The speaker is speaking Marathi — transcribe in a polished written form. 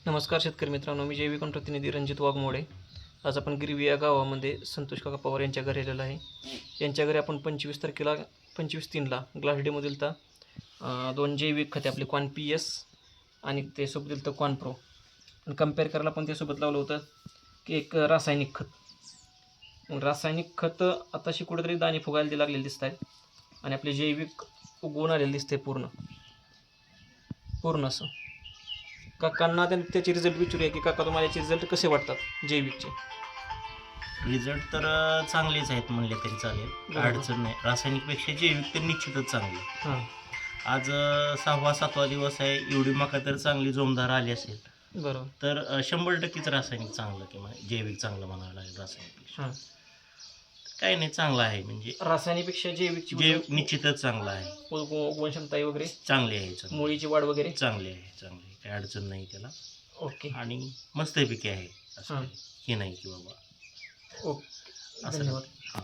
नमस्कार शेतकरी मित्रांनो, मी जैविक प्रतिनिधी रणजित वाघमोडे. आज आपण गिरवी या गावामध्ये संतोष काका पवार यांच्या घरी आलेलो आहे. यांच्या घरी आपण 25 तारखेला 25/3ला ग्लास डेमो दिलता. 2 जैविक खते आपले कॉन PS आणि ते सोबत दिलतं कॉन प्रो. आणि कंपेअर करायला पण त्यासोबत लावलं होतं की एक रासायनिक खत. मग रासायनिक खत आताशी कुठेतरी दाणे फुगायला लागलेले दिसत आहेत आणि आपले जैविक उगवून आलेले दिसते पूर्ण असं. काकांना त्याचे रिझल्ट विचारूया की काका तुम्हाला याचे रिझल्ट कसे वाटतात जैविकचे. रिझल्ट तर चांगलेच आहेत म्हणले तरी चालेल, बरोबर. अडचण नाही. रासायनिकपेक्षा जैविक तर निश्चितच चांगले. हां, आज 6वा-7वा दिवस आहे, एवढी मका तर चांगली जोमदार आली असेल बरोबर. तर 100%च रासायनिक चांगलं किंवा जैविक चांगलं म्हणावं लागेल. रासायनिकपेक्षा हां, काही नाही, चांगलं आहे. म्हणजे रासायनिकपेक्षा जैविकची जैविक निश्चितच चांगलं आहे, उगवण क्षमता वगैरे, चांगली आहे, चांगली मुळीची वाढ वगैरे. चांगली आहे, चांगली आहे. काही अडचण नाही त्याला ओके. आणि मस्तपैकी आहे. असं हां. काही हे नाही की बाबा ओके, असं धन्यवाद. हां.